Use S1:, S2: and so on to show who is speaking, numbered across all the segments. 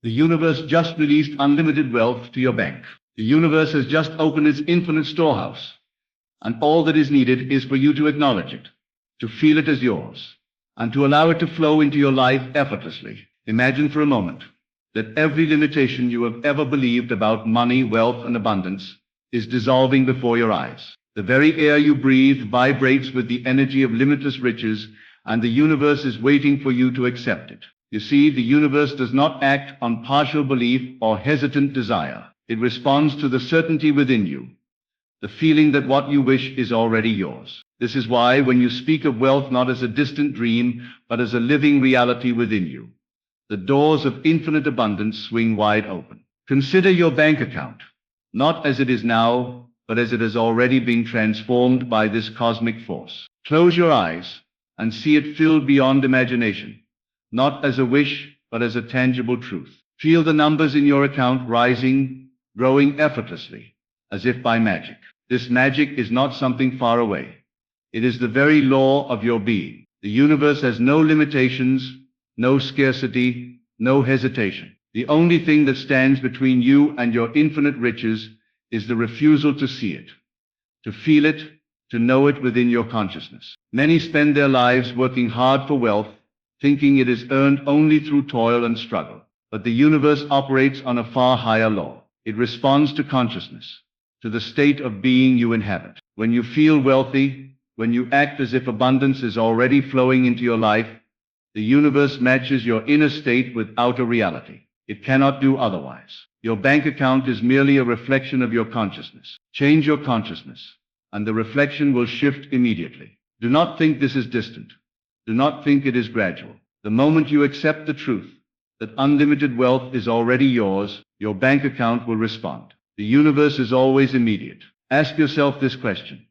S1: The universe just released unlimited wealth to your bank. The universe has just opened its infinite storehouse. And all that is needed is for you to acknowledge it, to feel it as yours, and to allow it to flow into your life effortlessly. Imagine for a moment that every limitation you have ever believed about money, wealth, and abundance is dissolving before your eyes. The very air you breathe vibrates with the energy of limitless riches, and the universe is waiting for you to accept it. You see, the universe does not act on partial belief or hesitant desire. It responds to the certainty within you, the feeling that what you wish is already yours. This is why when you speak of wealth not as a distant dream, but as a living reality within you, the doors of infinite abundance swing wide open. Consider your bank account, not as it is now, but as it has already been transformed by this cosmic force. Close your eyes and see it filled beyond imagination, not as a wish, but as a tangible truth. Feel the numbers in your account rising, growing effortlessly, as if by magic. This magic is not something far away. It is the very law of your being. The universe has no limitations, no scarcity, no hesitation. The only thing that stands between you and your infinite riches is the refusal to see it, to feel it, to know it within your consciousness. Many spend their lives working hard for wealth, thinking it is earned only through toil and struggle. But the universe operates on a far higher law. It responds to consciousness, to the state of being you inhabit. When you feel wealthy, when you act as if abundance is already flowing into your life, the universe matches your inner state with outer reality. It cannot do otherwise. Your bank account is merely a reflection of your consciousness. Change your consciousness, and the reflection will shift immediately. Do not think this is distant. Do not think it is gradual. The moment you accept the truth that unlimited wealth is already yours, your bank account will respond. The universe is always immediate. Ask yourself this question.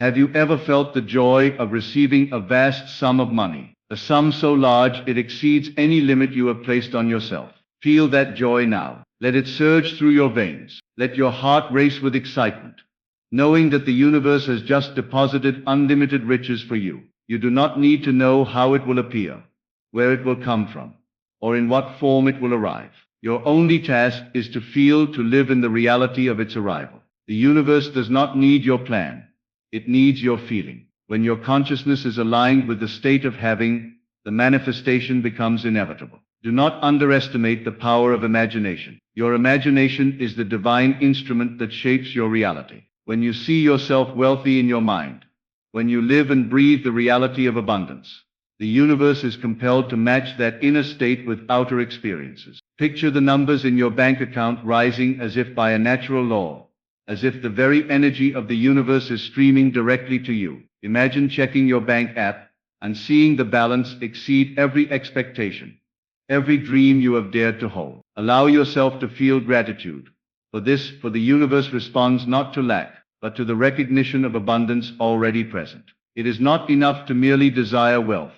S1: Have you ever felt the joy of receiving a vast sum of money, a sum so large it exceeds any limit you have placed on yourself? Feel that joy now. Let it surge through your veins. Let your heart race with excitement, knowing that the universe has just deposited unlimited riches for you. You do not need to know how it will appear, where it will come from, or in what form it will arrive. Your only task is to feel, to live in the reality of its arrival. The universe does not need your plan. It needs your feeling. When your consciousness is aligned with the state of having, the manifestation becomes inevitable. Do not underestimate the power of imagination. Your imagination is the divine instrument that shapes your reality. When you see yourself wealthy in your mind, when you live and breathe the reality of abundance, the universe is compelled to match that inner state with outer experiences. Picture the numbers in your bank account rising as if by a natural law, as if the very energy of the universe is streaming directly to you. Imagine checking your bank app and seeing the balance exceed every expectation, every dream you have dared to hold. Allow yourself to feel gratitude for this, for the universe responds not to lack, but to the recognition of abundance already present. It is not enough to merely desire wealth.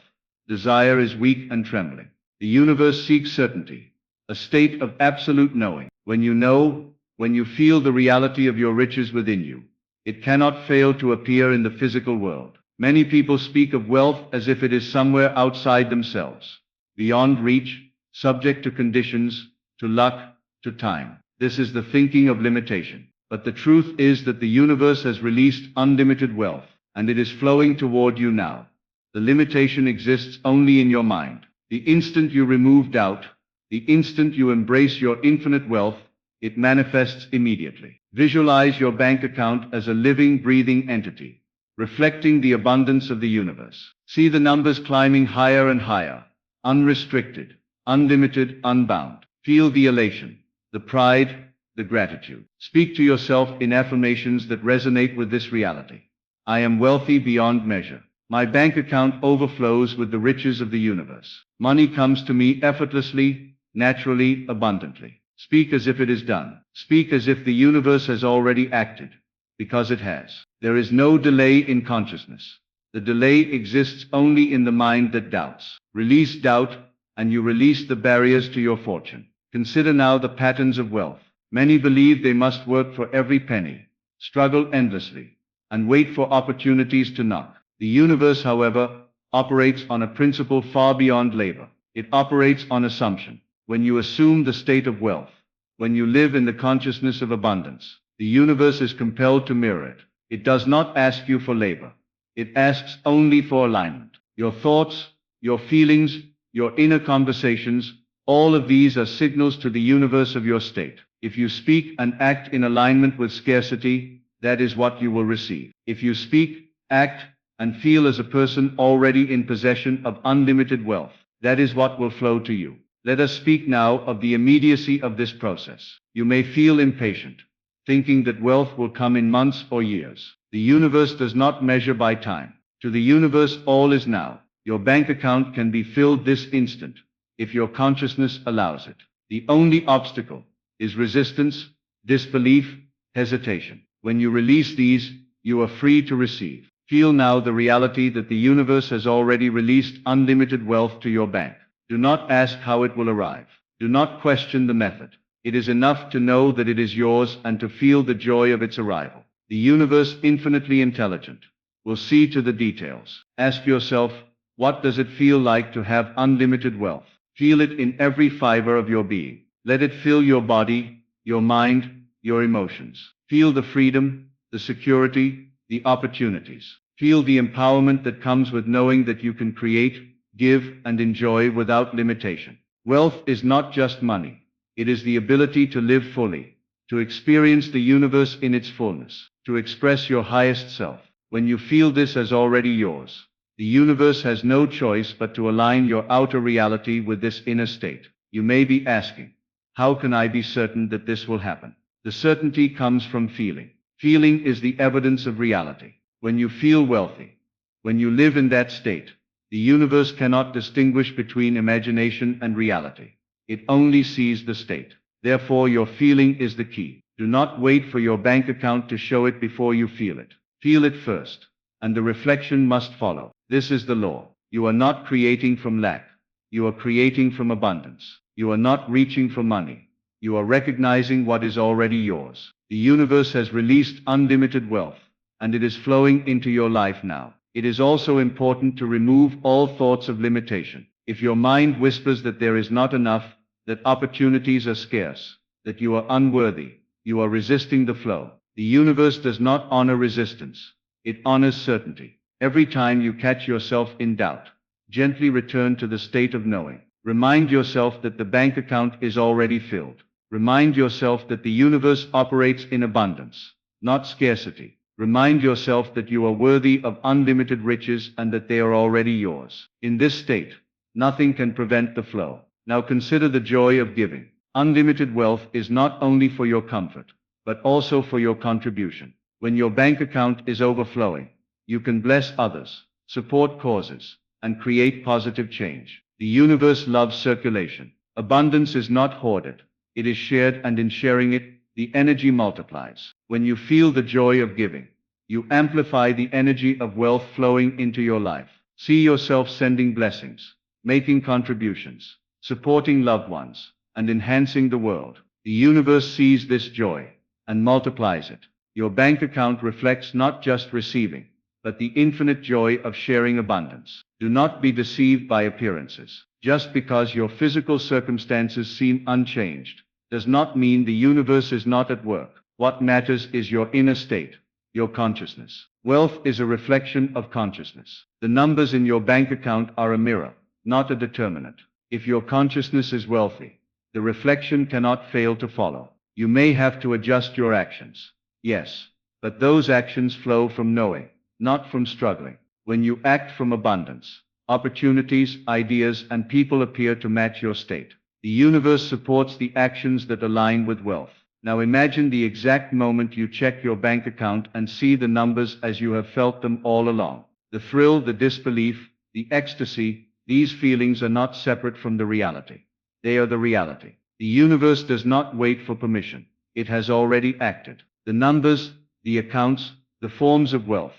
S1: Desire is weak and trembling. The universe seeks certainty, a state of absolute knowing. When you know, when you feel the reality of your riches within you, it cannot fail to appear in the physical world. Many people speak of wealth as if it is somewhere outside themselves, beyond reach, subject to conditions, to luck, to time. This is the thinking of limitation. But the truth is that the universe has released unlimited wealth, and it is flowing toward you now. The limitation exists only in your mind. The instant you remove doubt, the instant you embrace your infinite wealth, it manifests immediately. Visualize your bank account as a living, breathing entity, reflecting the abundance of the universe. See the numbers climbing higher and higher, unrestricted, unlimited, unbound. Feel the elation, the pride, the gratitude. Speak to yourself in affirmations that resonate with this reality. I am wealthy beyond measure. My bank account overflows with the riches of the universe. Money comes to me effortlessly, naturally, abundantly. Speak as if it is done. Speak as if the universe has already acted, because it has. There is no delay in consciousness. The delay exists only in the mind that doubts. Release doubt, and you release the barriers to your fortune. Consider now the patterns of wealth. Many believe they must work for every penny, struggle endlessly, and wait for opportunities to knock. The universe, however, operates on a principle far beyond labor. It operates on assumption. When you assume the state of wealth, when you live in the consciousness of abundance, the universe is compelled to mirror it. It does not ask you for labor. It asks only for alignment. Your thoughts, your feelings, your inner conversations, all of these are signals to the universe of your state. If you speak and act in alignment with scarcity, that is what you will receive. If you speak, act, and feel as a person already in possession of unlimited wealth, that is what will flow to you. Let us speak now of the immediacy of this process. You may feel impatient, thinking that wealth will come in months or years. The universe does not measure by time. To the universe, all is now. Your bank account can be filled this instant, if your consciousness allows it. The only obstacle is resistance, disbelief, hesitation. When you release these, you are free to receive. Feel now the reality that the universe has already released unlimited wealth to your bank. Do not ask how it will arrive. Do not question the method. It is enough to know that it is yours and to feel the joy of its arrival. The universe, infinitely intelligent, will see to the details. Ask yourself, what does it feel like to have unlimited wealth? Feel it in every fiber of your being. Let it fill your body, your mind, your emotions. Feel the freedom, the security, the opportunities. Feel the empowerment that comes with knowing that you can create, give, and enjoy without limitation. Wealth is not just money. It is the ability to live fully, to experience the universe in its fullness, to express your highest self. When you feel this as already yours, the universe has no choice but to align your outer reality with this inner state. You may be asking, how can I be certain that this will happen? The certainty comes from feeling. Feeling is the evidence of reality. When you feel wealthy, when you live in that state, the universe cannot distinguish between imagination and reality. It only sees the state. Therefore, your feeling is the key. Do not wait for your bank account to show it before you feel it. Feel it first, and the reflection must follow. This is the law. You are not creating from lack. You are creating from abundance. You are not reaching for money. You are recognizing what is already yours. The universe has released unlimited wealth, and it is flowing into your life now. It is also important to remove all thoughts of limitation. If your mind whispers that there is not enough, that opportunities are scarce, that you are unworthy, you are resisting the flow. The universe does not honor resistance. It honors certainty. Every time you catch yourself in doubt, gently return to the state of knowing. Remind yourself that the bank account is already filled. Remind yourself that the universe operates in abundance, not scarcity. Remind yourself that you are worthy of unlimited riches and that they are already yours. In this state, nothing can prevent the flow. Now consider the joy of giving. Unlimited wealth is not only for your comfort, but also for your contribution. When your bank account is overflowing, you can bless others, support causes, and create positive change. The universe loves circulation. Abundance is not hoarded. It is shared, and in sharing it, the energy multiplies. When you feel the joy of giving, you amplify the energy of wealth flowing into your life. See yourself sending blessings, making contributions, supporting loved ones, and enhancing the world. The universe sees this joy and multiplies it. Your bank account reflects not just receiving, but the infinite joy of sharing abundance. Do not be deceived by appearances. Just because your physical circumstances seem unchanged, does not mean the universe is not at work. What matters is your inner state, your consciousness. Wealth is a reflection of consciousness. The numbers in your bank account are a mirror, not a determinant. If your consciousness is wealthy, the reflection cannot fail to follow. You may have to adjust your actions, yes, but those actions flow from knowing, not from struggling. When you act from abundance, opportunities, ideas, and people appear to match your state. The universe supports the actions that align with wealth. Now imagine the exact moment you check your bank account and see the numbers as you have felt them all along. The thrill, the disbelief, the ecstasy, these feelings are not separate from the reality. They are the reality. The universe does not wait for permission. It has already acted. The numbers, the accounts, the forms of wealth,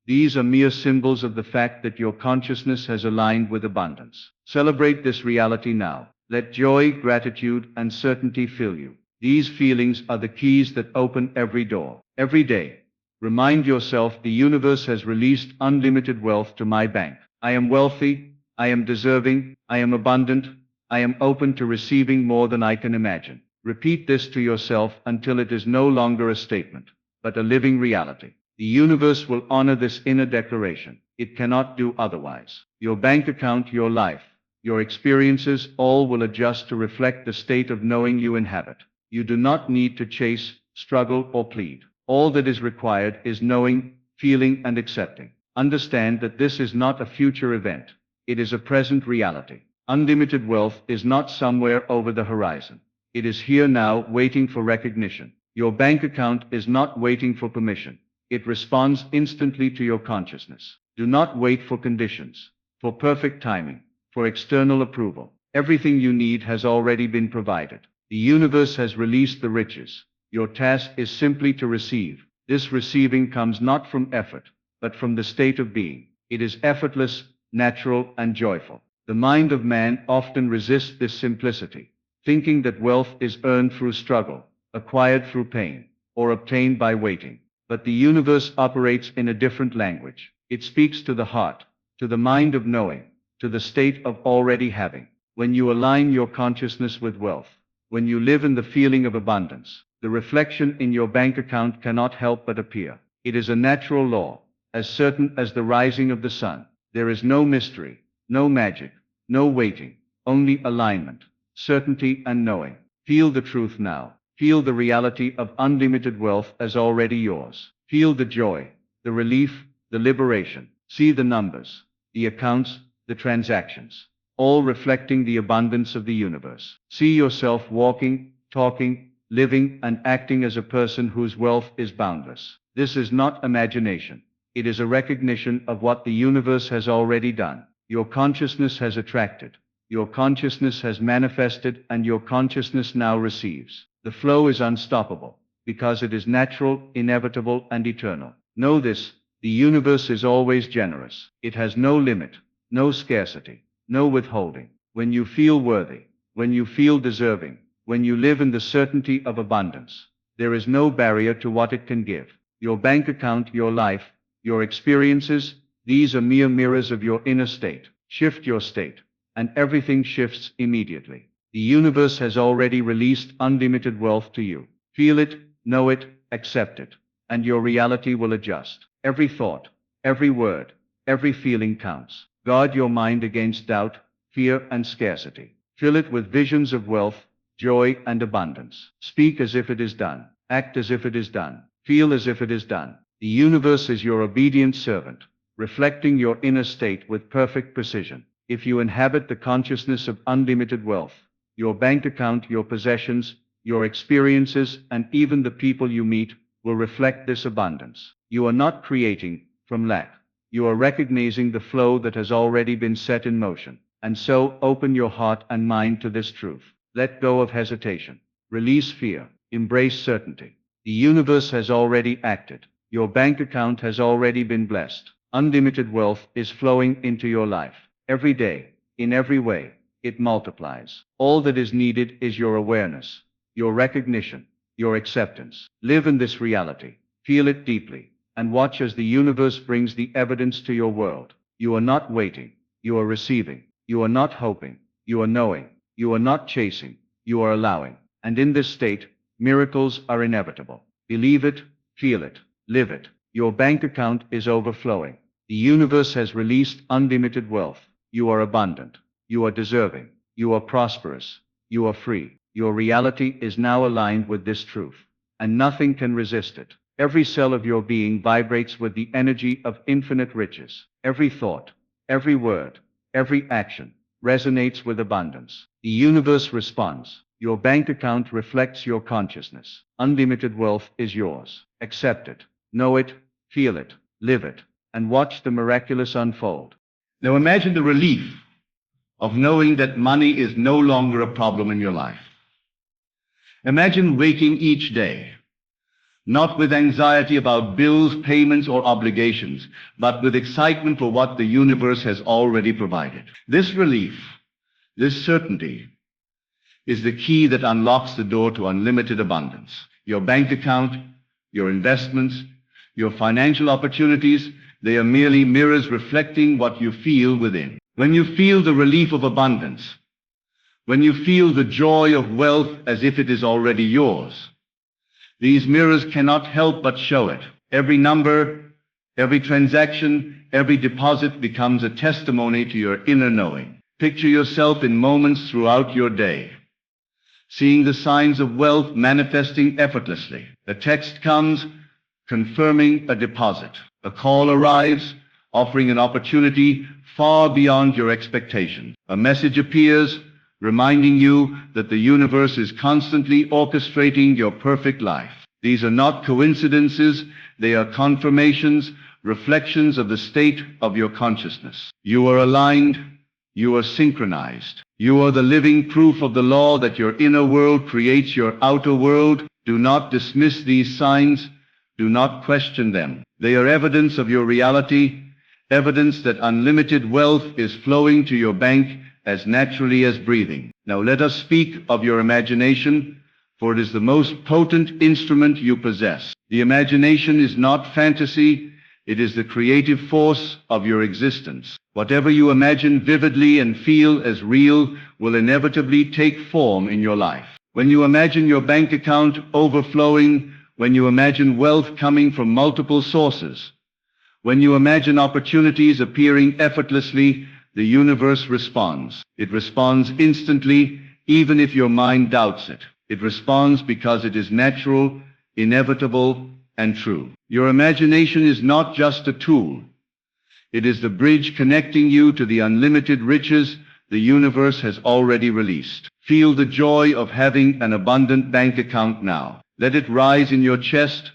S1: these are mere symbols of the fact that your consciousness has aligned with abundance. Celebrate this reality now. Let joy, gratitude, and certainty fill you. These feelings are the keys that open every door. Every day, remind yourself the universe has released unlimited wealth to my bank. I am wealthy, I am deserving, I am abundant, I am open to receiving more than I can imagine. Repeat this to yourself until it is no longer a statement, but a living reality. The universe will honor this inner declaration. It cannot do otherwise. Your bank account, your life, your experiences, all will adjust to reflect the state of knowing you inhabit. You do not need to chase, struggle, or plead. All that is required is knowing, feeling, and accepting. Understand that this is not a future event. It is a present reality. Unlimited wealth is not somewhere over the horizon. It is here now, waiting for recognition. Your bank account is not waiting for permission. It responds instantly to your consciousness. Do not wait for conditions, for perfect timing, for external approval. Everything you need has already been provided. The universe has released the riches. Your task is simply to receive. This receiving comes not from effort, but from the state of being. It is effortless, natural, and joyful. The mind of man often resists this simplicity, thinking that wealth is earned through struggle, acquired through pain, or obtained by waiting. But the universe operates in a different language. It speaks to the heart, to the mind of knowing, to the state of already having. When you align your consciousness with wealth, when you live in the feeling of abundance, the reflection in your bank account cannot help but appear. It is a natural law, as certain as the rising of the sun. There is no mystery, no magic, no waiting, only alignment, certainty, and knowing. Feel the truth now. Feel the reality of unlimited wealth as already yours. Feel the joy, the relief, the liberation. See the numbers, the accounts, the transactions, all reflecting the abundance of the universe. See yourself walking, talking, living, and acting as a person whose wealth is boundless. This is not imagination. It is a recognition of what the universe has already done. Your consciousness has attracted, your consciousness has manifested, and your consciousness now receives. The flow is unstoppable, because it is natural, inevitable, and eternal. Know this, the universe is always generous. It has no limit, no scarcity, no withholding. When you feel worthy, when you feel deserving, when you live in the certainty of abundance, there is no barrier to what it can give. Your bank account, your life, your experiences, these are mere mirrors of your inner state. Shift your state, and everything shifts immediately. The universe has already released unlimited wealth to you. Feel it, know it, accept it, and your reality will adjust. Every thought, every word, every feeling counts. Guard your mind against doubt, fear, and scarcity. Fill it with visions of wealth, joy, and abundance. Speak as if it is done. Act as if it is done. Feel as if it is done. The universe is your obedient servant, reflecting your inner state with perfect precision. If you inhabit the consciousness of unlimited wealth, your bank account, your possessions, your experiences, and even the people you meet will reflect this abundance. You are not creating from lack. You are recognizing the flow that has already been set in motion. And so, open your heart and mind to this truth. Let go of hesitation. Release fear. Embrace certainty. The universe has already acted. Your bank account has already been blessed. Unlimited wealth is flowing into your life. Every day, in every way, it multiplies. All that is needed is your awareness, your recognition, your acceptance. Live in this reality. Feel it deeply, and watch as the universe brings the evidence to your world. You are not waiting. You are receiving. You are not hoping. You are knowing. You are not chasing. You are allowing. And in this state, miracles are inevitable. Believe it, feel it, live it. Your bank account is overflowing. The universe has released unlimited wealth. You are abundant. You are deserving. You are prosperous. You are free. Your reality is now aligned with this truth, and nothing can resist it. Every cell of your being vibrates with the energy of infinite riches. Every thought, every word, every action resonates with abundance. The universe responds. Your bank account reflects your consciousness. Unlimited wealth is yours. Accept it. Know it, feel it, live it, and watch the miraculous unfold. Now imagine the relief of knowing that money is no longer a problem in your life. Imagine waking each day, not with anxiety about bills, payments, or obligations, but with excitement for what the universe has already provided. This relief, this certainty, is the key that unlocks the door to unlimited abundance. Your bank account, your investments, your financial opportunities, they are merely mirrors reflecting what you feel within. When you feel the relief of abundance, when you feel the joy of wealth as if it is already yours. These mirrors cannot help but show it. Every number, every transaction, every deposit becomes a testimony to your inner knowing. Picture yourself in moments throughout your day, seeing the signs of wealth manifesting effortlessly. A text comes, confirming a deposit. A call arrives, offering an opportunity far beyond your expectation. A message appears, reminding you that the universe is constantly orchestrating your perfect life. These are not coincidences, they are confirmations, reflections of the state of your consciousness. You are aligned, you are synchronized. You are the living proof of the law that your inner world creates your outer world. Do not dismiss these signs, do not question them. They are evidence of your reality, evidence that unlimited wealth is flowing to your bank as naturally as breathing. Now let us speak of your imagination, for it is the most potent instrument you possess. The imagination is not fantasy, it is the creative force of your existence. Whatever you imagine vividly and feel as real will inevitably take form in your life. When you imagine your bank account overflowing, when you imagine wealth coming from multiple sources, when you imagine opportunities appearing effortlessly, the universe responds. It responds instantly, even if your mind doubts it. It responds because it is natural, inevitable, and true. Your imagination is not just a tool. It is the bridge connecting you to the unlimited riches the universe has already released. Feel the joy of having an abundant bank account now. Let it rise in your chest.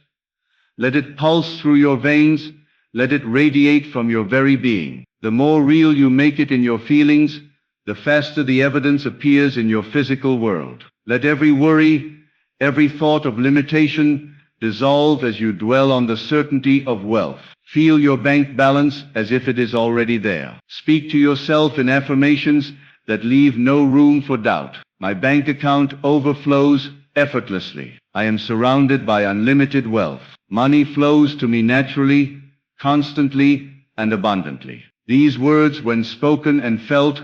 S1: Let it pulse through your veins. Let it radiate from your very being. The more real you make it in your feelings, the faster the evidence appears in your physical world. Let every worry, every thought of limitation dissolve as you dwell on the certainty of wealth. Feel your bank balance as if it is already there. Speak to yourself in affirmations that leave no room for doubt. My bank account overflows effortlessly. I am surrounded by unlimited wealth. Money flows to me naturally, constantly, and abundantly. These words, when spoken and felt,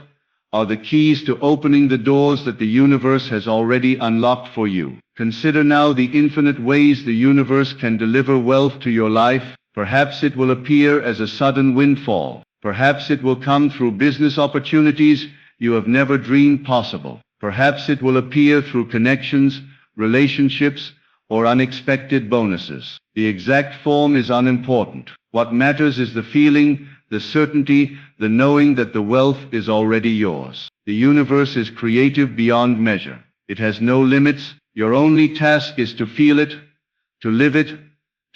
S1: are the keys to opening the doors that the universe has already unlocked for you. Consider now the infinite ways the universe can deliver wealth to your life. Perhaps it will appear as a sudden windfall. Perhaps it will come through business opportunities you have never dreamed possible. Perhaps it will appear through connections, relationships, or unexpected bonuses. The exact form is unimportant. What matters is the feeling, the certainty, the knowing that the wealth is already yours. The universe is creative beyond measure. It has no limits. Your only task is to feel it, to live it,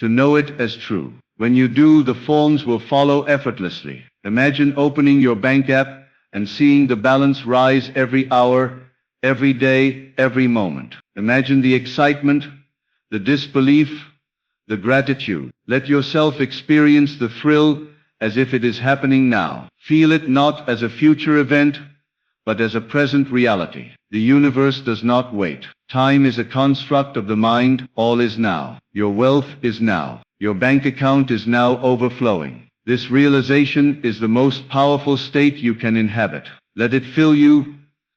S1: to know it as true. When you do, the forms will follow effortlessly. Imagine opening your bank app and seeing the balance rise every hour, every day, every moment. Imagine the excitement, the disbelief, the gratitude. Let yourself experience the thrill as if it is happening now. Feel it not as a future event, but as a present reality. The universe does not wait. Time is a construct of the mind. All is now. Your wealth is now. Your bank account is now overflowing. This realization is the most powerful state you can inhabit. Let it fill you,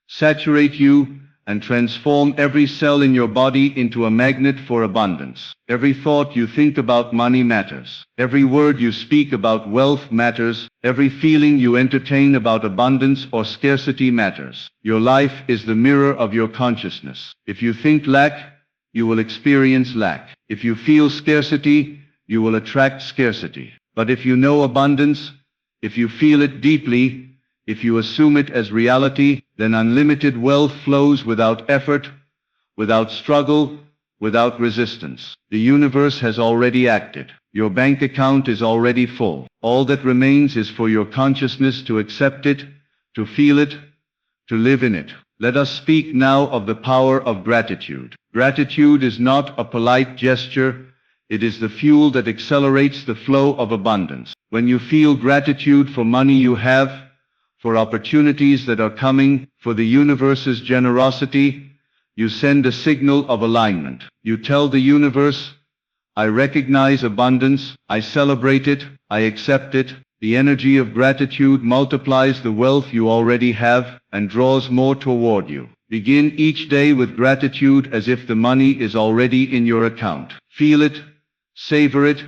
S1: saturate you, and transform every cell in your body into a magnet for abundance. Every thought you think about money matters. Every word you speak about wealth matters. Every feeling you entertain about abundance or scarcity matters. Your life is the mirror of your consciousness. If you think lack, you will experience lack. If you feel scarcity, you will attract scarcity. But if you know abundance, if you feel it deeply, if you assume it as reality, then unlimited wealth flows without effort, without struggle, without resistance. The universe has already acted. Your bank account is already full. All that remains is for your consciousness to accept it, to feel it, to live in it. Let us speak now of the power of gratitude. Gratitude is not a polite gesture. It is the fuel that accelerates the flow of abundance. When you feel gratitude for money you have, for opportunities that are coming, for the universe's generosity, you send a signal of alignment. You tell the universe, I recognize abundance, I celebrate it, I accept it. The energy of gratitude multiplies the wealth you already have and draws more toward you. Begin each day with gratitude as if the money is already in your account. Feel it, savor it,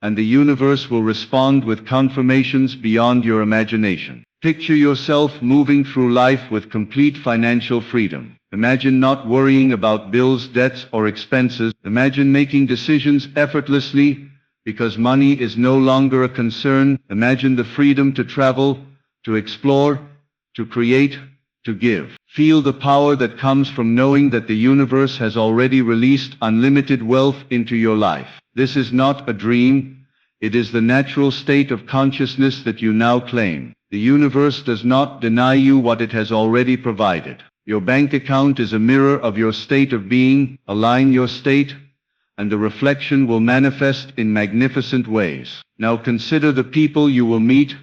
S1: and the universe will respond with confirmations beyond your imagination. Picture yourself moving through life with complete financial freedom. Imagine not worrying about bills, debts, or expenses. Imagine making decisions effortlessly because money is no longer a concern. Imagine the freedom to travel, to explore, to create, to give. Feel the power that comes from knowing that the universe has already released unlimited wealth into your life. This is not a dream. It is the natural state of consciousness that you now claim. The universe does not deny you what it has already provided. Your bank account is a mirror of your state of being. Align your state, and the reflection will manifest in magnificent ways. Now consider the people you will meet,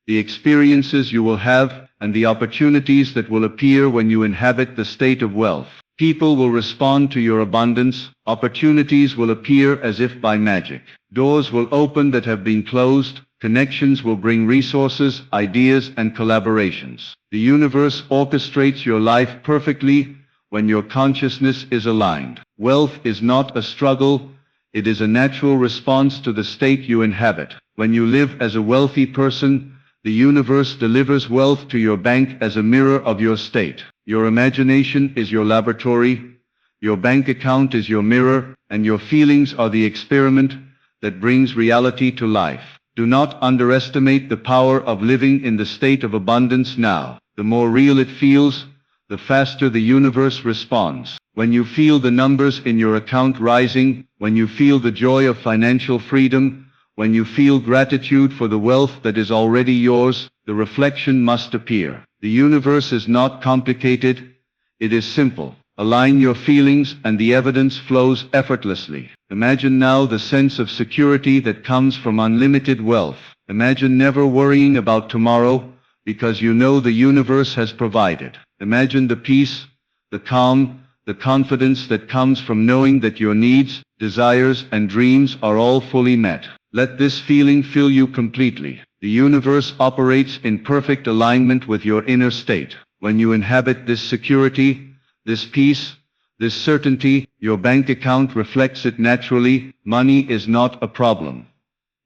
S1: the experiences you will have, and the opportunities that will appear when you inhabit the state of wealth. People will respond to your abundance. Opportunities will appear as if by magic. Doors will open that have been closed. Connections will bring resources, ideas, and collaborations. The universe orchestrates your life perfectly when your consciousness is aligned. Wealth is not a struggle. It is a natural response to the state you inhabit. When you live as a wealthy person, the universe delivers wealth to your bank as a mirror of your state. Your imagination is your laboratory, your bank account is your mirror, and your feelings are the experiment that brings reality to life. Do not underestimate the power of living in the state of abundance now. The more real it feels, the faster the universe responds. When you feel the numbers in your account rising, when you feel the joy of financial freedom, when you feel gratitude for the wealth that is already yours, the reflection must appear. The universe is not complicated, it is simple. Align your feelings and the evidence flows effortlessly. Imagine now the sense of security that comes from unlimited wealth. Imagine never worrying about tomorrow because you know the universe has provided. Imagine the peace, the calm, the confidence that comes from knowing that your needs, desires, and dreams are all fully met. Let this feeling fill you completely. The universe operates in perfect alignment with your inner state. When you inhabit this security, this peace, this certainty, your bank account reflects it naturally. Money is not a problem.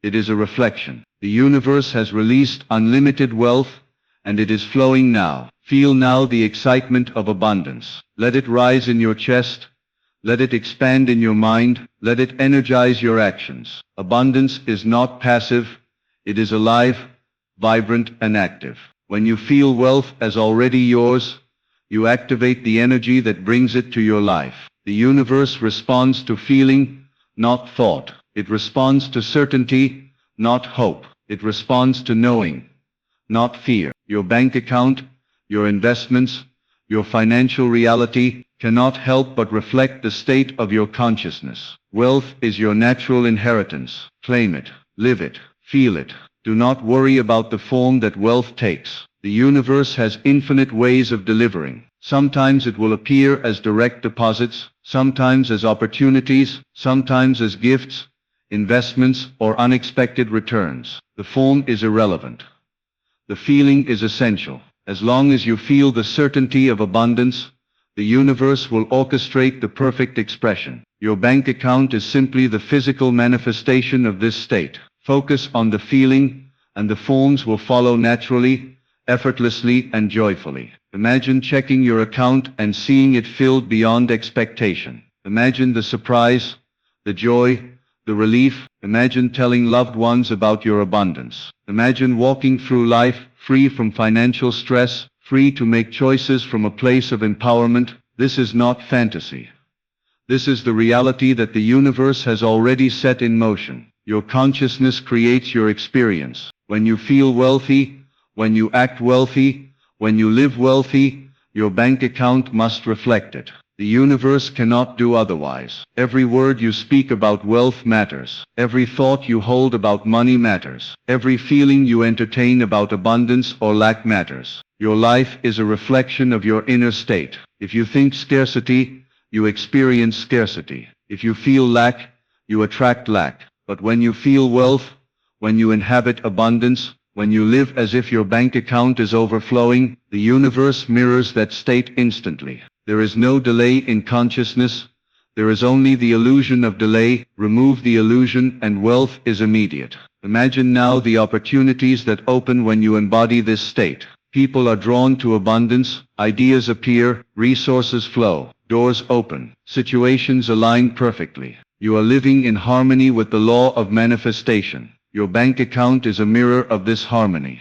S1: It is a reflection. The universe has released unlimited wealth, and it is flowing now. Feel now the excitement of abundance. Let it rise in your chest. Let it expand in your mind. Let it energize your actions. Abundance is not passive. It is alive, vibrant, and active. When you feel wealth as already yours, you activate the energy that brings it to your life. The universe responds to feeling, not thought. It responds to certainty, not hope. It responds to knowing, not fear. Your bank account, your investments, your financial reality cannot help but reflect the state of your consciousness. Wealth is your natural inheritance. Claim it, live it, feel it. Do not worry about the form that wealth takes. The universe has infinite ways of delivering. Sometimes it will appear as direct deposits, sometimes as opportunities, sometimes as gifts, investments, or unexpected returns. The form is irrelevant. The feeling is essential. As long as you feel the certainty of abundance, the universe will orchestrate the perfect expression. Your bank account is simply the physical manifestation of this state. Focus on the feeling, and the forms will follow naturally, effortlessly, and joyfully. Imagine checking your account and seeing it filled beyond expectation. Imagine the surprise, the joy, the relief. Imagine telling loved ones about your abundance. Imagine walking through life free from financial stress, free to make choices from a place of empowerment. This is not fantasy. This is the reality that the universe has already set in motion. Your consciousness creates your experience. When you feel wealthy, when you act wealthy, when you live wealthy, your bank account must reflect it. The universe cannot do otherwise. Every word you speak about wealth matters. Every thought you hold about money matters. Every feeling you entertain about abundance or lack matters. Your life is a reflection of your inner state. If you think scarcity, you experience scarcity. If you feel lack, you attract lack. But when you feel wealth, when you inhabit abundance, When you live as if your bank account is overflowing, the universe mirrors that state instantly. There is no delay in consciousness. There is only the illusion of delay. Remove the illusion and wealth is immediate. Imagine now the opportunities that open when you embody this state. People are drawn to abundance, ideas appear, resources flow, doors open, situations align perfectly. You are living in harmony with the law of manifestation. Your bank account is a mirror of this harmony,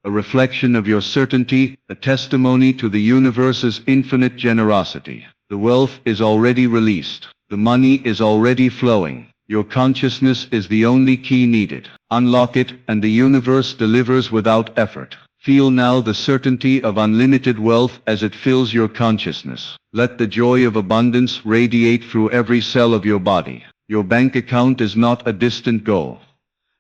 S1: a reflection of your certainty, a testimony to the universe's infinite generosity. The wealth is already released. The money is already flowing. Your consciousness is the only key needed. Unlock it, and the universe delivers without effort. Feel now the certainty of unlimited wealth as it fills your consciousness. Let the joy of abundance radiate through every cell of your body. Your bank account is not a distant goal.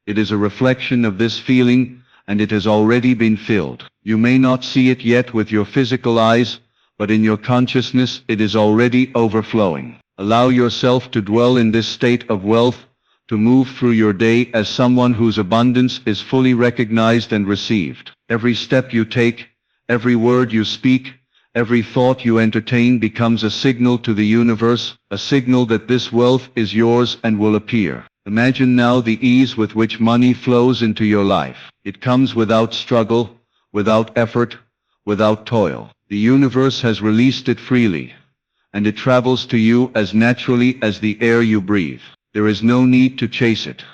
S1: It is a reflection of this feeling, and it has already been filled. You may not see it yet with your physical eyes, but in your consciousness it is already overflowing. Allow yourself to dwell in this state of wealth, to move through your day as someone whose abundance is fully recognized and received. Every step you take, every word you speak, every thought you entertain becomes a signal to the universe, a signal that this wealth is yours and will appear. Imagine now the ease with which money flows into your life. It comes without struggle, without effort, without toil. The universe has released it freely, and it travels to you as naturally as the air you breathe. There is no need to chase it.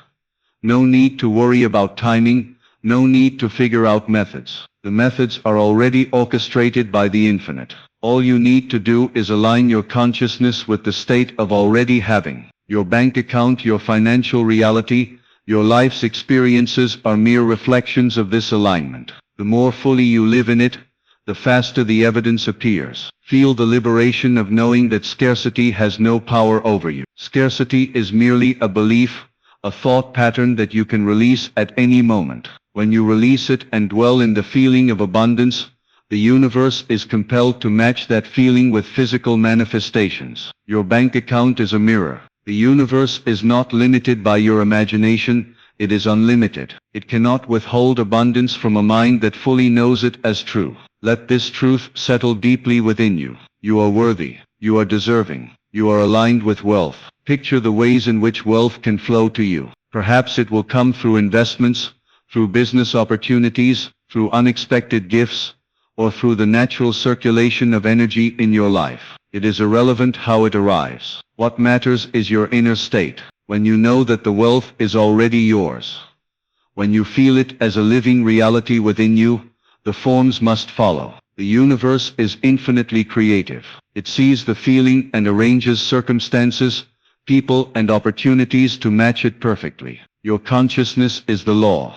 S1: No need to worry about timing, no need to figure out methods. The methods are already orchestrated by the infinite. All you need to do is align your consciousness with the state of already having. Your bank account, your financial reality, your life's experiences are mere reflections of this alignment. The more fully you live in it, the faster the evidence appears. Feel the liberation of knowing that scarcity has no power over you. Scarcity is merely a belief, a thought pattern that you can release at any moment. When you release it and dwell in the feeling of abundance, the universe is compelled to match that feeling with physical manifestations. Your bank account is a mirror. The universe is not limited by your imagination, it is unlimited. It cannot withhold abundance from a mind that fully knows it as true. Let this truth settle deeply within you. You are worthy. You are deserving. You are aligned with wealth. Picture the ways in which wealth can flow to you. Perhaps it will come through investments, through business opportunities, through unexpected gifts, or through the natural circulation of energy in your life. It is irrelevant how it arrives. What matters is your inner state. When you know that the wealth is already yours. When you feel it as a living reality within you, the forms must follow. The universe is infinitely creative. It sees the feeling and arranges circumstances, people and opportunities to match it perfectly. Your consciousness is the law.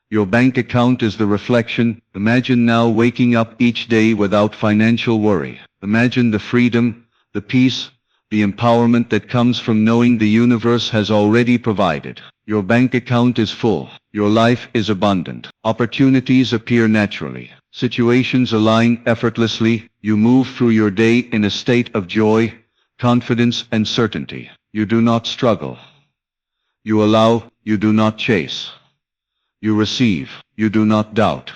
S1: Your bank account is the reflection. Imagine now waking up each day without financial worry. Imagine the freedom, the peace, the empowerment that comes from knowing the universe has already provided. Your bank account is full. Your life is abundant. Opportunities appear naturally. Situations align effortlessly. You move through your day in a state of joy, confidence and certainty. You do not struggle. You allow, you do not chase. You receive, you do not doubt.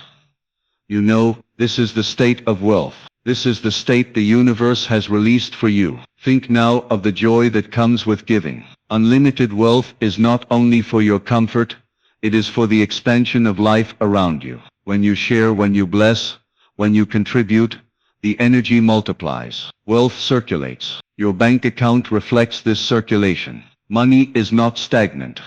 S1: You know, this is the state of wealth. This is the state the universe has released for you. Think now of the joy that comes with giving. Unlimited wealth is not only for your comfort, it is for the expansion of life around you. When you share, when you bless, when you contribute, the energy multiplies. Wealth circulates. Your bank account reflects this circulation. Money is not stagnant.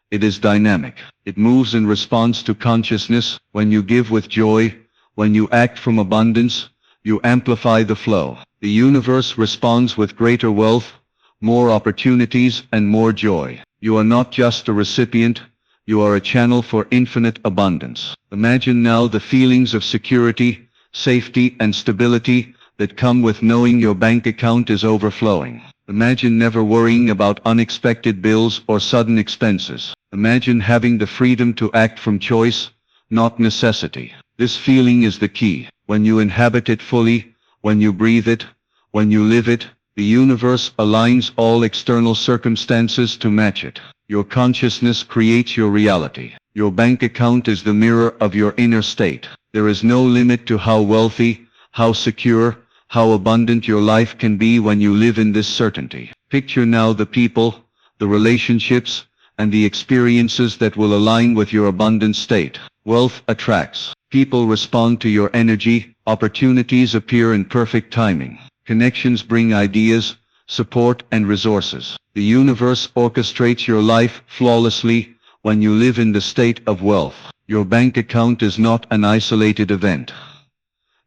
S1: It is dynamic. It moves in response to consciousness. When you give with joy, when you act from abundance, you amplify the flow. The universe responds with greater wealth, more opportunities and more joy. You are not just a recipient, you are a channel for infinite abundance. Imagine now the feelings of security, safety and stability that come with knowing your bank account is overflowing. Imagine never worrying about unexpected bills or sudden expenses. Imagine having the freedom to act from choice, not necessity. This feeling is the key. When you inhabit it fully, when you breathe it, when you live it, the universe aligns all external circumstances to match it. Your consciousness creates your reality.
S2: Your bank account is the mirror of your inner state. There is no limit to how wealthy, how secure, how abundant your life can be when you live in this certainty. Picture now the people, the relationships, and the experiences that will align with your abundant state. Wealth attracts. People respond to your energy, opportunities appear in perfect timing. Connections bring ideas, support, and resources. The universe orchestrates your life flawlessly when you live in the state of wealth. Your bank account is not an isolated event.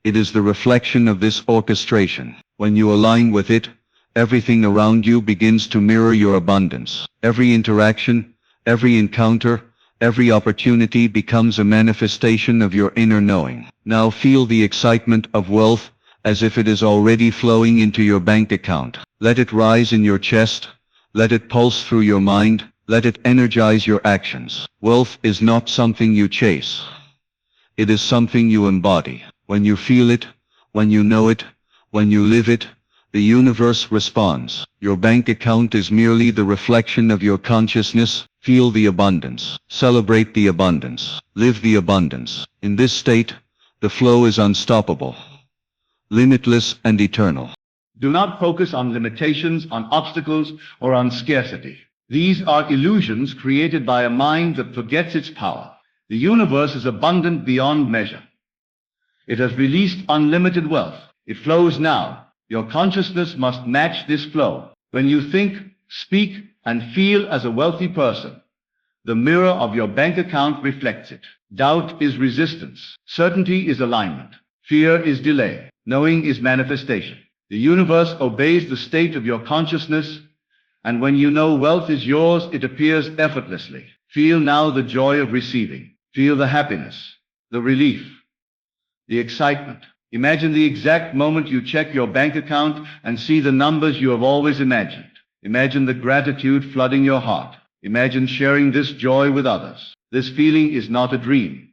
S2: It is the reflection of this orchestration. When you align with it, everything around you begins to mirror your abundance. Every interaction, every encounter, every opportunity becomes a manifestation of your inner knowing. Now feel the excitement of wealth as if it is already flowing into your bank account. Let it rise in your chest, let it pulse through your mind, let it energize your actions. Wealth is not something you chase. It is something you embody. When you feel it, when you know it, when you live it, the universe responds. Your bank account is merely the reflection of your consciousness. Feel the abundance. Celebrate the abundance. Live the abundance. In this state, the flow is unstoppable, limitless, and eternal.
S1: Do not focus on limitations, on obstacles, or on scarcity. These are illusions created by a mind that forgets its power. The universe is abundant beyond measure. It has released unlimited wealth. It flows now. Your consciousness must match this flow. When you think, speak, and feel as a wealthy person, the mirror of your bank account reflects it. Doubt is resistance. Certainty is alignment. Fear is delay. Knowing is manifestation. The universe obeys the state of your consciousness, and when you know wealth is yours, it appears effortlessly. Feel now the joy of receiving. Feel the happiness, the relief, the excitement. Imagine the exact moment you check your bank account and see the numbers you have always imagined. Imagine the gratitude flooding your heart. Imagine sharing this joy with others. This feeling is not a dream.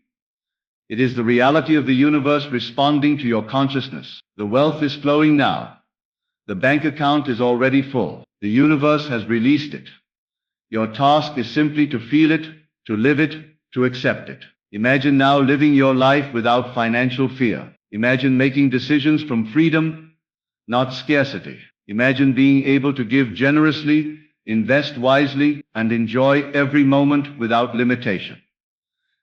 S1: It is the reality of the universe responding to your consciousness. The wealth is flowing now. The bank account is already full. The universe has released it. Your task is simply to feel it, to live it, to accept it. Imagine now living your life without financial fear. Imagine making decisions from freedom, not scarcity. Imagine being able to give generously, invest wisely, and enjoy every moment without limitation.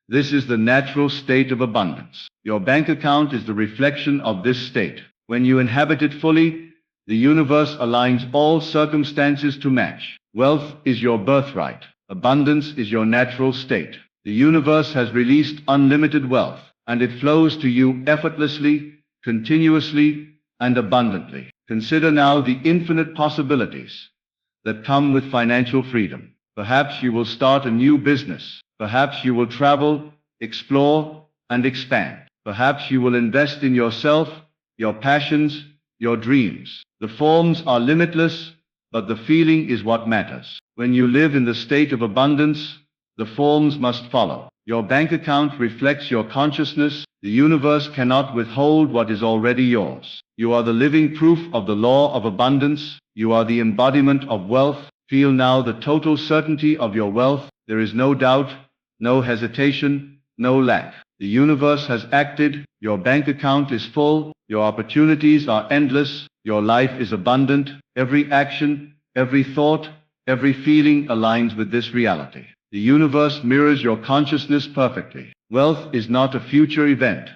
S1: This is the natural state of abundance. Your bank account is the reflection of this state. When you inhabit it fully, the universe aligns all circumstances to match. Wealth is your birthright. Abundance is your natural state. The universe has released unlimited wealth, and it flows to you effortlessly, continuously, and abundantly. Consider now the infinite possibilities that come with financial freedom. Perhaps you will start a new business. Perhaps you will travel, explore, and expand. Perhaps you will invest in yourself, your passions, your dreams. The forms are limitless, but the feeling is what matters. When you live in the state of abundance, the forms must follow. Your bank account reflects your consciousness. The universe cannot withhold what is already yours. You are the living proof of the law of abundance. You are the embodiment of wealth. Feel now the total certainty of your wealth. There is no doubt, no hesitation, no lack. The universe has acted. Your bank account is full. Your opportunities are endless. Your life is abundant. Every action, every thought, every feeling aligns with this reality. The universe mirrors your consciousness perfectly. Wealth is not a future event.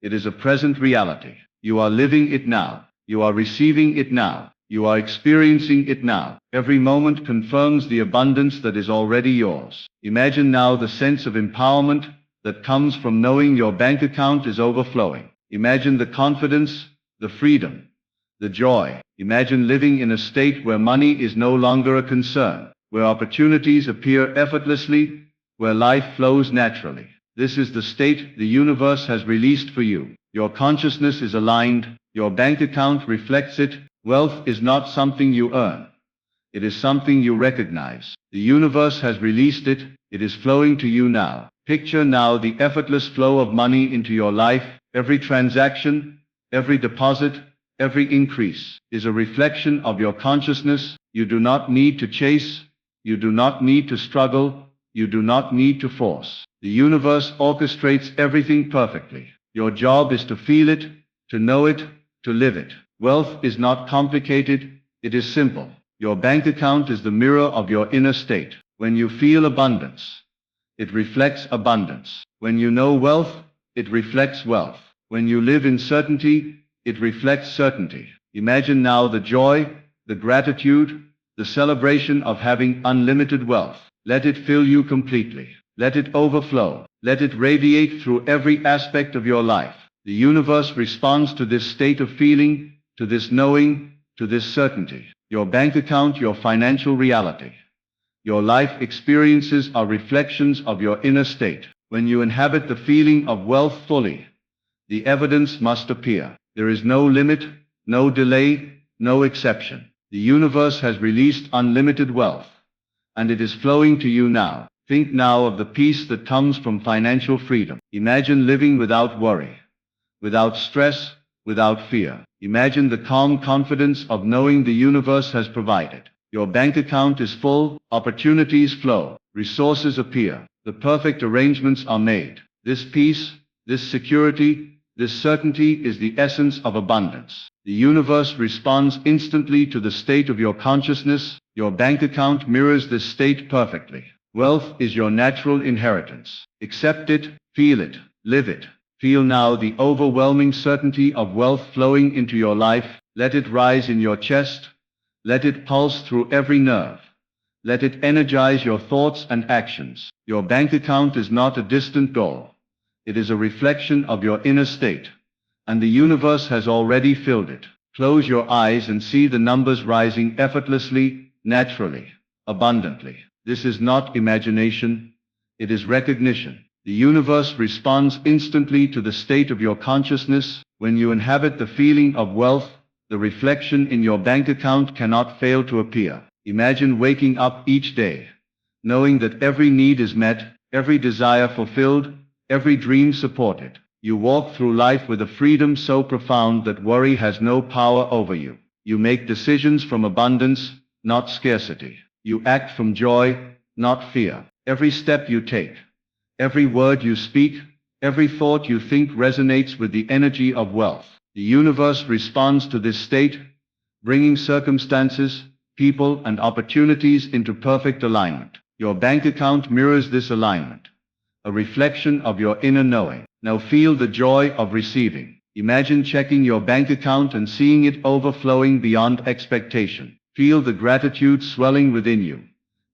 S1: It is a present reality. You are living it now. You are receiving it now. You are experiencing it now. Every moment confirms the abundance that is already yours. Imagine now the sense of empowerment that comes from knowing your bank account is overflowing. Imagine the confidence, the freedom, the joy. Imagine living in a state where money is no longer a concern, where opportunities appear effortlessly, where life flows naturally. This is the state the universe has released for you. Your consciousness is aligned. Your bank account reflects it. Wealth is not something you earn. It is something you recognize. The universe has released it. It is flowing to you now. Picture now the effortless flow of money into your life. Every transaction, every deposit, every increase is a reflection of your consciousness. You do not need to chase. You do not need to struggle. You do not need to force. The universe orchestrates everything perfectly. Your job is to feel it, to know it, to live it. Wealth is not complicated, it is simple. Your bank account is the mirror of your inner state. When you feel abundance, it reflects abundance. When you know wealth, it reflects wealth. When you live in certainty, it reflects certainty. Imagine now the joy, the gratitude, the celebration of having unlimited wealth. Let it fill you completely. Let it overflow. Let it radiate through every aspect of your life. The universe responds to this state of feeling, to this knowing, to this certainty. Your bank account, your financial reality. Your life experiences are reflections of your inner state. When you inhabit the feeling of wealth fully, the evidence must appear. There is no limit, no delay, no exception. The universe has released unlimited wealth, and it is flowing to you now. Think now of the peace that comes from financial freedom. Imagine living without worry, without stress, without fear. Imagine the calm confidence of knowing the universe has provided. Your bank account is full, opportunities flow, resources appear, the perfect arrangements are made. This peace, this security, this certainty is the essence of abundance. The universe responds instantly to the state of your consciousness. Your bank account mirrors this state perfectly. Wealth is your natural inheritance. Accept it, feel it, live it. Feel now the overwhelming certainty of wealth flowing into your life. Let it rise in your chest. Let it pulse through every nerve. Let it energize your thoughts and actions. Your bank account is not a distant goal. It is a reflection of your inner state, and the universe has already filled it. Close your eyes and see the numbers rising effortlessly, naturally, abundantly. This is not imagination, it is recognition. The universe responds instantly to the state of your consciousness. When you inhabit the feeling of wealth, the reflection in your bank account cannot fail to appear. Imagine waking up each day, knowing that every need is met, every desire fulfilled, every dream supported. You walk through life with a freedom so profound that worry has no power over you. You make decisions from abundance, not scarcity. You act from joy, not fear. Every step you take, every word you speak, every thought you think resonates with the energy of wealth. The universe responds to this state, bringing circumstances, people, and opportunities into perfect alignment. Your bank account mirrors this alignment, a reflection of your inner knowing. Now feel the joy of receiving. Imagine checking your bank account and seeing it overflowing beyond expectation. Feel the gratitude swelling within you,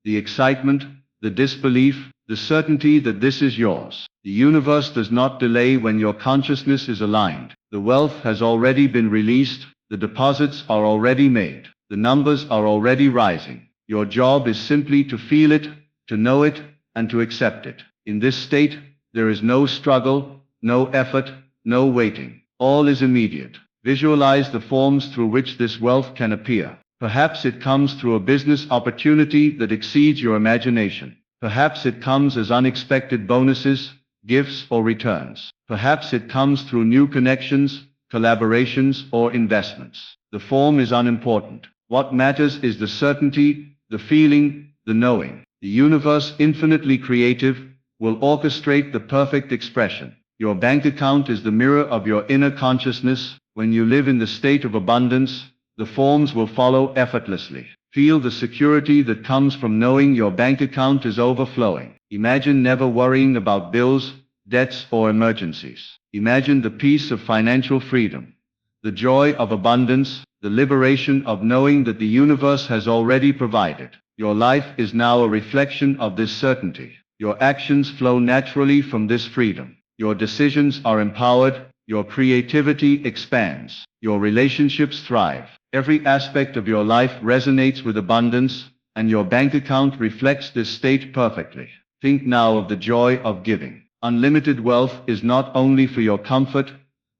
S1: the excitement, the disbelief, the certainty that this is yours. The universe does not delay when your consciousness is aligned. The wealth has already been released, the deposits are already made, the numbers are already rising. Your job is simply to feel it, to know it, and to accept it. In this state, there is no struggle, no effort, no waiting. All is immediate. Visualize the forms through which this wealth can appear. Perhaps it comes through a business opportunity that exceeds your imagination. Perhaps it comes as unexpected bonuses, gifts, or returns. Perhaps it comes through new connections, collaborations, or investments. The form is unimportant. What matters is the certainty, the feeling, the knowing. The universe, infinitely creative, will orchestrate the perfect expression. Your bank account is the mirror of your inner consciousness. When you live in the state of abundance, the forms will follow effortlessly. Feel the security that comes from knowing your bank account is overflowing. Imagine never worrying about bills, debts, or emergencies. Imagine the peace of financial freedom, the joy of abundance, the liberation of knowing that the universe has already provided. Your life is now a reflection of this certainty. Your actions flow naturally from this freedom. Your decisions are empowered, your creativity expands, your relationships thrive. Every aspect of your life resonates with abundance, and your bank account reflects this state perfectly. Think now of the joy of giving. Unlimited wealth is not only for your comfort,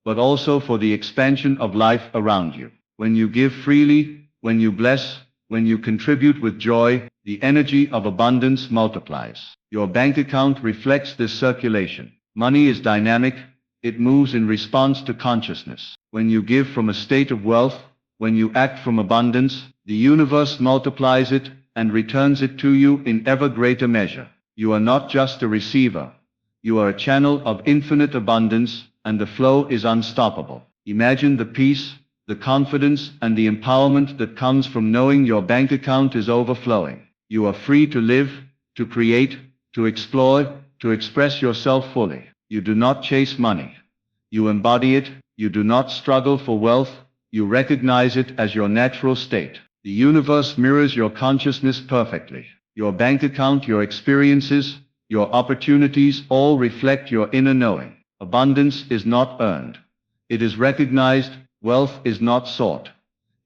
S1: but also for the expansion of life around you. When you give freely, when you bless, when you contribute with joy, the energy of abundance multiplies. Your bank account reflects this circulation. Money is dynamic, it moves in response to consciousness. When you give from a state of wealth, when you act from abundance, the universe multiplies it and returns it to you in ever greater measure. You are not just a receiver. You are a channel of infinite abundance, and the flow is unstoppable. Imagine the peace, the confidence, and the empowerment that comes from knowing your bank account is overflowing. You are free to live, to create, to explore, to express yourself fully. You do not chase money. You embody it. You do not struggle for wealth. You recognize it as your natural state. The universe mirrors your consciousness perfectly. Your bank account, your experiences, your opportunities all reflect your inner knowing. Abundance is not earned. It is recognized. Wealth is not sought.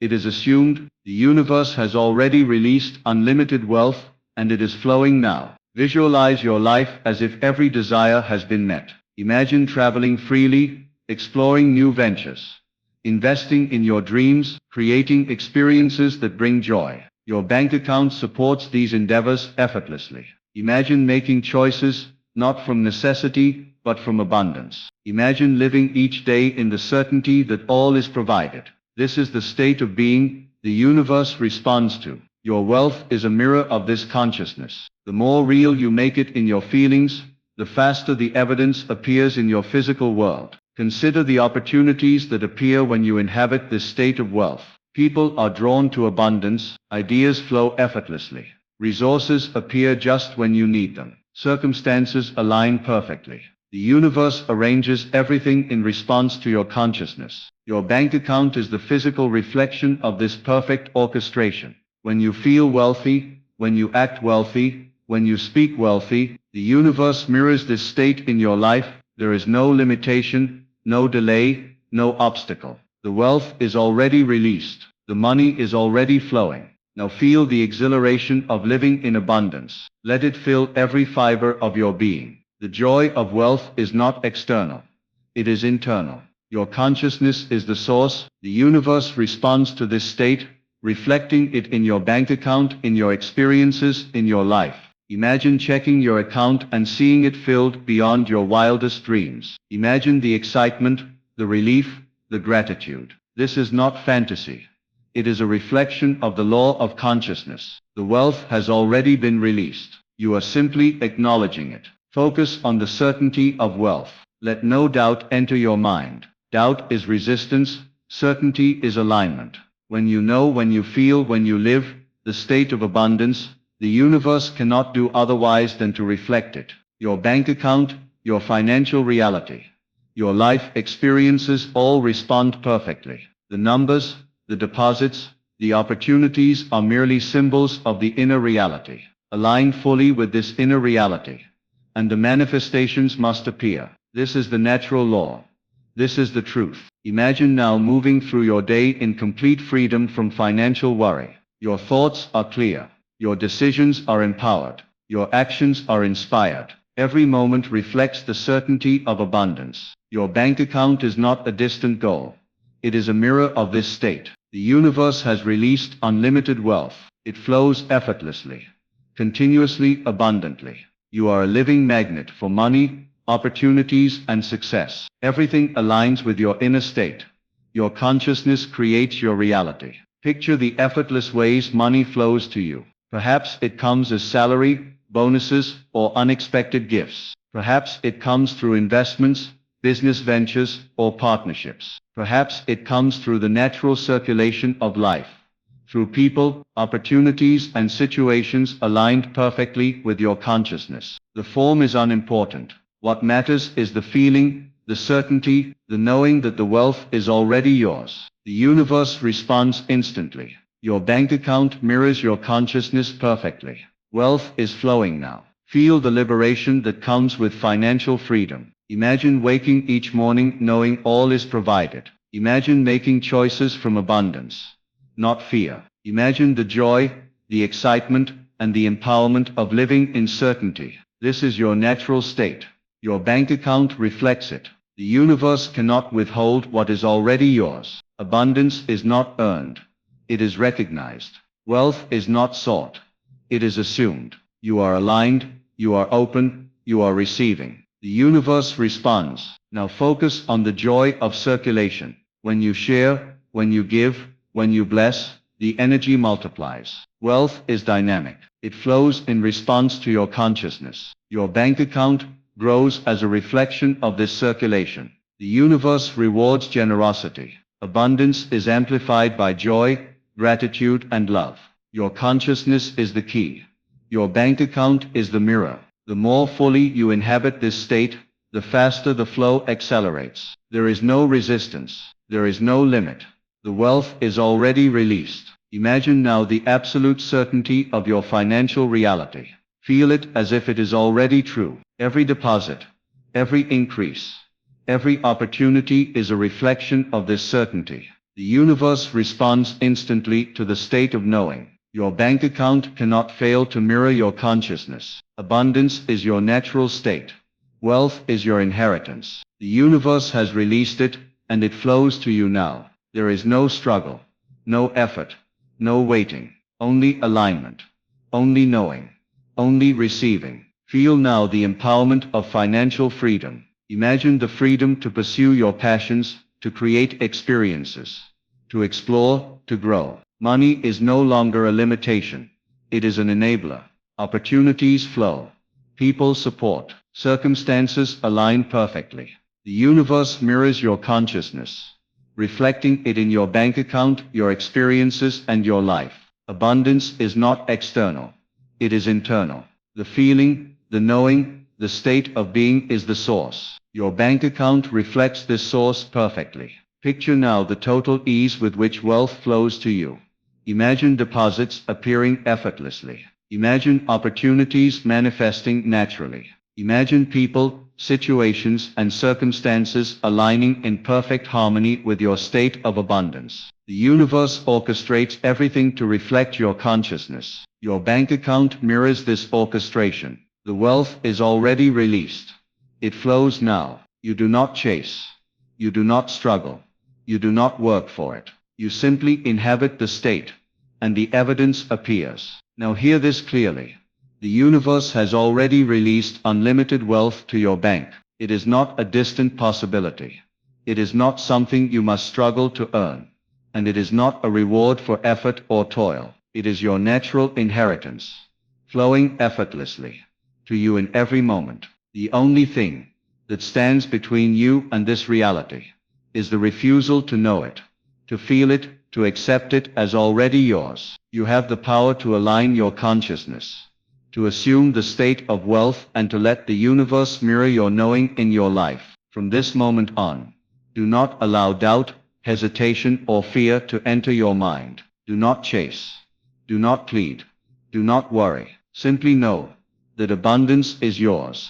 S1: It is assumed. The universe has already released unlimited wealth, and it is flowing now. Visualize your life as if every desire has been met. Imagine traveling freely, exploring new ventures, investing in your dreams, creating experiences that bring joy. Your bank account supports these endeavors effortlessly. Imagine making choices, not from necessity, but from abundance. Imagine living each day in the certainty that all is provided. This is the state of being the universe responds to. Your wealth is a mirror of this consciousness. The more real you make it in your feelings, the faster the evidence appears in your physical world. Consider the opportunities that appear when you inhabit this state of wealth. People are drawn to abundance, ideas flow effortlessly. Resources appear just when you need them. Circumstances align perfectly. The universe arranges everything in response to your consciousness. Your bank account is the physical reflection of this perfect orchestration. When you feel wealthy, when you act wealthy, when you speak wealthy, the universe mirrors this state in your life. There is no limitation, no delay, no obstacle. The wealth is already released. The money is already flowing. Now feel the exhilaration of living in abundance. Let it fill every fiber of your being. The joy of wealth is not external. It is internal. Your consciousness is the source. The universe responds to this state, reflecting it in your bank account, in your experiences, in your life. Imagine checking your account and seeing it filled beyond your wildest dreams. Imagine the excitement, the relief, the gratitude. This is not fantasy. It is a reflection of the law of consciousness. The wealth has already been released. You are simply acknowledging it. Focus on the certainty of wealth. Let no doubt enter your mind. Doubt is resistance. Certainty is alignment. When you know, when you feel, when you live the state of abundance, the universe cannot do otherwise than to reflect it. Your bank account, your financial reality, your life experiences all respond perfectly. The numbers, the deposits, the opportunities are merely symbols of the inner reality. Align fully with this inner reality, and the manifestations must appear. This is the natural law. This is the truth. Imagine now moving through your day in complete freedom from financial worry. Your thoughts are clear. Your decisions are empowered. Your actions are inspired. Every moment reflects the certainty of abundance. Your bank account is not a distant goal. It is a mirror of this state. The universe has released unlimited wealth. It flows effortlessly, continuously, abundantly. You are a living magnet for money, opportunities, and success. Everything aligns with your inner state. Your consciousness creates your reality. Picture the effortless ways money flows to you. Perhaps it comes as salary, bonuses, or unexpected gifts. Perhaps it comes through investments, business ventures, or partnerships. Perhaps it comes through the natural circulation of life, through people, opportunities, and situations aligned perfectly with your consciousness. The form is unimportant. What matters is the feeling, the certainty, the knowing that the wealth is already yours. The universe responds instantly. Your bank account mirrors your consciousness perfectly. Wealth is flowing now. Feel the liberation that comes with financial freedom. Imagine waking each morning knowing all is provided. Imagine making choices from abundance, not fear. Imagine the joy, the excitement, and the empowerment of living in certainty. This is your natural state. Your bank account reflects it. The universe cannot withhold what is already yours. Abundance is not earned. It is recognized. Wealth is not sought. It is assumed. You are aligned, you are open, you are receiving. The universe responds. Now focus on the joy of circulation. When you share, when you give, when you bless,
S2: the energy multiplies. Wealth is dynamic. It flows in response to your consciousness. Your bank account grows as a reflection of this circulation. The universe rewards generosity. Abundance is amplified by joy, gratitude, and love. Your consciousness is the key. Your bank account is the mirror. The more fully you inhabit this state, the faster the flow accelerates. There is no resistance. There is no limit. The wealth is already released. Imagine now the absolute certainty of your financial reality. Feel it as if it is already true. Every deposit, every increase, every opportunity is a reflection of this certainty. The universe responds instantly to the state of knowing. Your bank account cannot fail to mirror your consciousness. Abundance is your natural state. Wealth is your inheritance. The universe has released it, and it flows to you now. There is no struggle, no effort, no waiting, only alignment, only knowing, only receiving. Feel now the empowerment of financial freedom. Imagine the freedom to pursue your passions, to create experiences, to explore, to grow. Money is no longer a limitation. It is an enabler. Opportunities flow. People support. Circumstances align perfectly. The universe mirrors your consciousness, reflecting it in your bank account, your experiences, and your life. Abundance is not external. It is internal. The feeling, the knowing, the state of being is the source. Your bank account reflects this source perfectly. Picture now the total ease with which wealth flows to you. Imagine deposits appearing effortlessly. Imagine opportunities manifesting naturally. Imagine people, situations, and circumstances aligning in perfect harmony with your state of abundance. The universe orchestrates everything to reflect your consciousness. Your bank account mirrors this orchestration. The wealth is already released. It flows now. You do not chase. You do not struggle. You do not work for it. You simply inhabit the state, and the evidence appears. Now hear this clearly. The universe has already released unlimited wealth to your bank. It is not a distant possibility. It is not something you must struggle to earn. And it is not a reward for effort or toil. It is your natural inheritance, flowing effortlessly to you in every moment. The only thing that stands between you and this reality is the refusal to know it, to feel it, to accept it as already yours. You have the power to align your consciousness, to assume the state of wealth, and to let the universe mirror your knowing in your life. From this moment on, do not allow doubt, hesitation, or fear to enter your mind. Do not chase. Do not plead. Do not worry. Simply know that abundance is yours,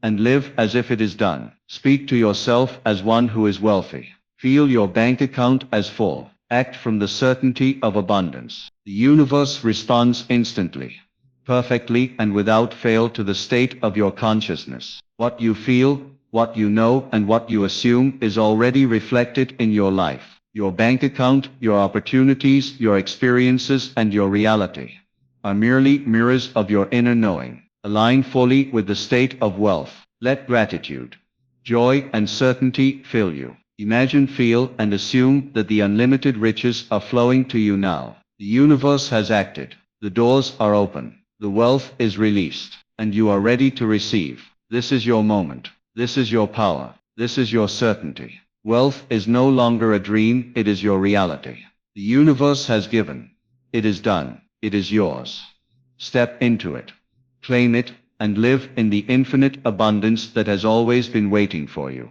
S2: and live as if it is done. Speak to yourself as one who is wealthy. Feel your bank account as full. Act from the certainty of abundance. The universe responds instantly, perfectly, and without fail to the state of your consciousness. What you feel, what you know, and what you assume is already reflected in your life. Your bank account, your opportunities, your experiences, and your reality are merely mirrors of your inner knowing. Align fully with the state of wealth. Let gratitude, joy, and certainty fill you. Imagine, feel, and assume that the unlimited riches are flowing to you now. The universe has acted. The doors are open. The wealth is released, and you are ready to receive. This is your moment. This is your power. This is your certainty. Wealth is no longer a dream, it is your reality. The universe has given. It is done. It is yours. Step into it. Claim it, and live in the infinite abundance that has always been waiting for you.